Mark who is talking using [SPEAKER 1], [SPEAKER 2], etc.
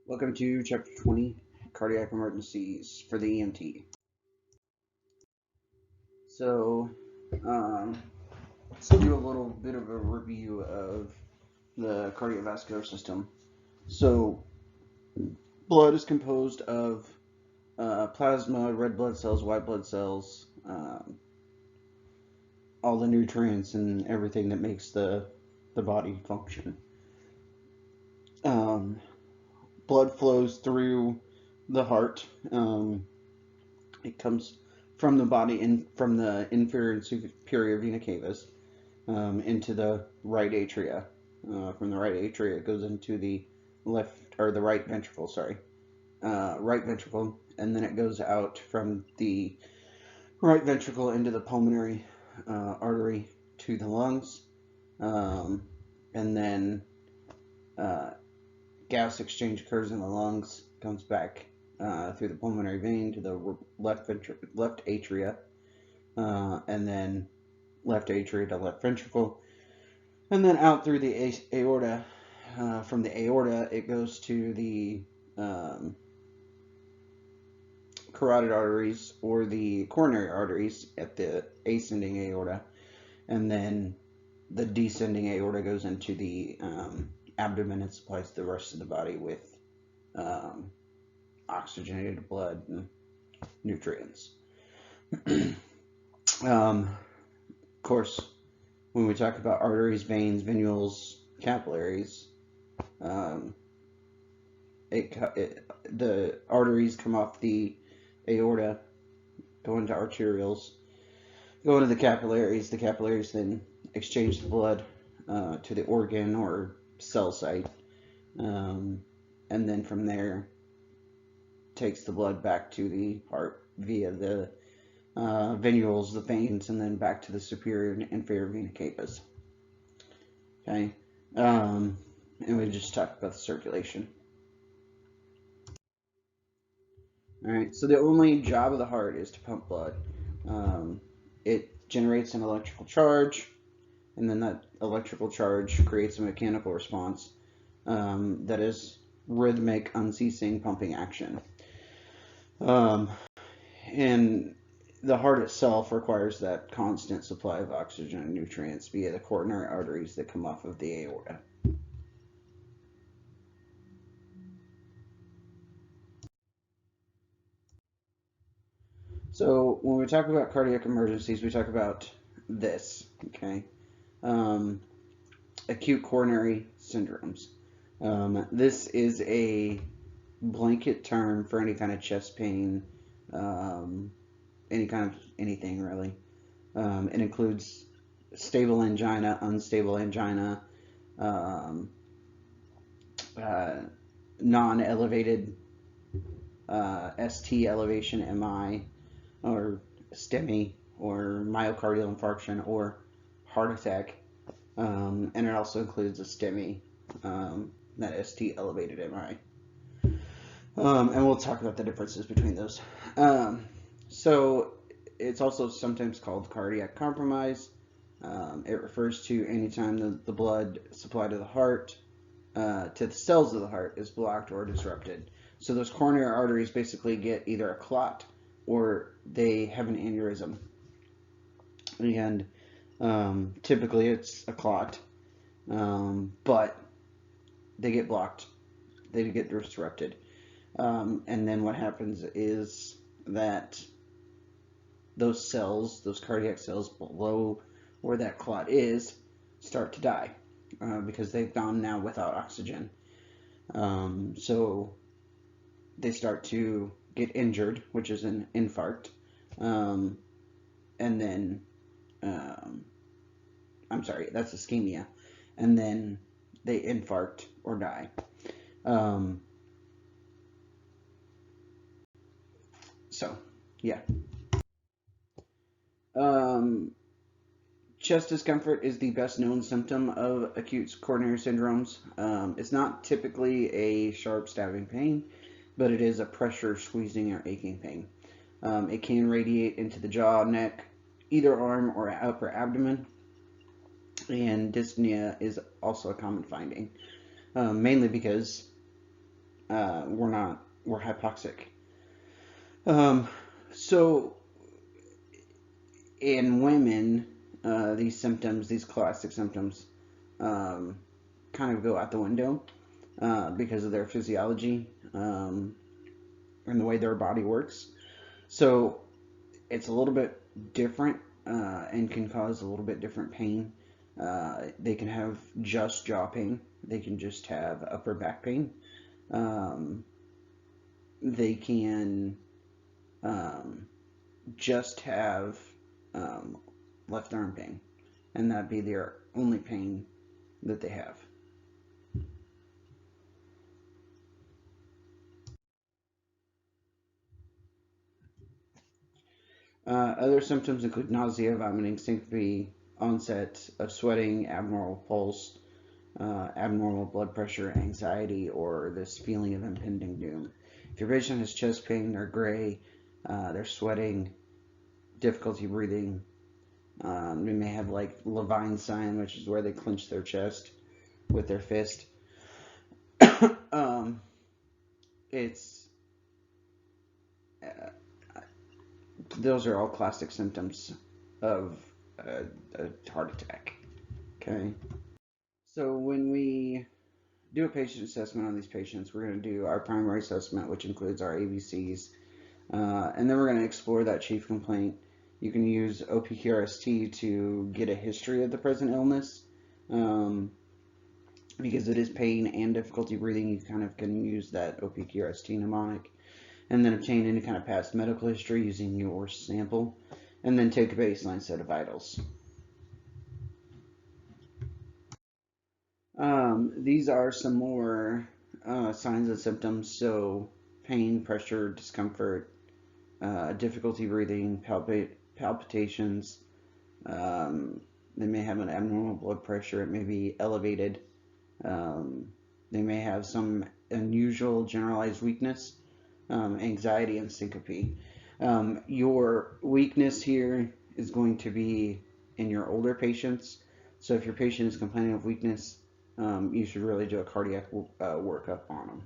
[SPEAKER 1] Welcome to Chapter 20, Cardiac Emergencies for the EMT. So, let's do a little bit of a review of the cardiovascular system. So, blood is composed of plasma, red blood cells, white blood cells, all the nutrients and everything that makes the body function. Blood flows through the heart. It comes from the body and from the inferior and superior vena caves into the right atria. From the right atria, it goes into the left or the right ventricle. Right ventricle, and then it goes out from the right ventricle into the pulmonary artery to the lungs, and then gas exchange occurs in the lungs, comes back through the pulmonary vein to the left atria, and then left atria to left ventricle, and then out through the aorta. From the aorta, it goes to the carotid arteries or the coronary arteries at the ascending aorta, and then the descending aorta goes into the abdomen and supplies the rest of the body with oxygenated blood and nutrients. Of course, when we talk about arteries, veins, venules, capillaries, the arteries come off the aorta, go into arterioles, go into the capillaries. The capillaries then exchange the blood to the organ or cell site, and then from there takes the blood back to the heart via the venules, the veins, and then back to the superior and inferior vena caves. Okay, and we just talked about the circulation. All right, so the only job of the heart is to pump blood. It generates an electrical charge, and then that electrical charge creates a mechanical response that is rhythmic, unceasing pumping action. And the heart itself requires that constant supply of oxygen and nutrients via the coronary arteries that come off of the aorta. So when we talk about cardiac emergencies, we talk about this, okay? Acute coronary syndromes. This is a blanket term for any kind of chest pain, any kind of anything really. It includes stable angina, unstable angina, non-elevated ST elevation MI, or STEMI, or myocardial infarction, or heart attack. And it also includes a STEMI, that ST elevated MI. And we'll talk about the differences between those. So it's also sometimes called cardiac compromise. It refers to any time the blood supply to the heart, to the cells of the heart, is blocked or disrupted. So those coronary arteries basically get either a clot or they have an aneurysm. And typically it's a clot, but they get blocked, they get disrupted. And then what happens is that those cells, those cardiac cells below where that clot is, start to die because they've gone now without oxygen. So they start to get injured, which is an infarct. And then, I'm sorry, that's ischemia. And then they infarct or die. So, yeah. Chest discomfort is the best known symptom of acute coronary syndromes. It's not typically a sharp stabbing pain, but it is a pressure, squeezing, or aching pain. It can radiate into the jaw, neck, either arm, or upper abdomen. And dyspnea is also a common finding, mainly because we're hypoxic. Um, so in women, these symptoms, these classic symptoms, um, kind of go out the window because of their physiology and the way their body works. So it's a little bit different and can cause a little bit different pain. They can have just jaw pain. They can just have upper back pain. Um, they can um, just have um, left arm pain, and that be their only pain that they have. Other symptoms include nausea, vomiting, syncope, onset of sweating, abnormal pulse, abnormal blood pressure, anxiety, or this feeling of impending doom. If your patient has chest pain, they're gray, they're sweating, difficulty breathing, they may have like Levine sign, which is where they clench their chest with their fist. um, it's uh, those are all classic symptoms of a heart attack. Okay, so when we do a patient assessment on these patients, we're going to do our primary assessment, which includes our ABCs, and then we're going to explore that chief complaint. You can use OPQRST to get a history of the present illness. Because it is pain and difficulty breathing, you kind of can use that OPQRST mnemonic, and then obtain any kind of past medical history using your sample, and then take a baseline set of vitals. These are some more signs and symptoms. So pain, pressure, discomfort, difficulty breathing, palpitations. Um, they may have an abnormal blood pressure. It may be elevated. Um, they may have some unusual generalized weakness, anxiety, and syncope. Your weakness here is going to be in your older patients. So if your patient is complaining of weakness, you should really do a cardiac workup on them.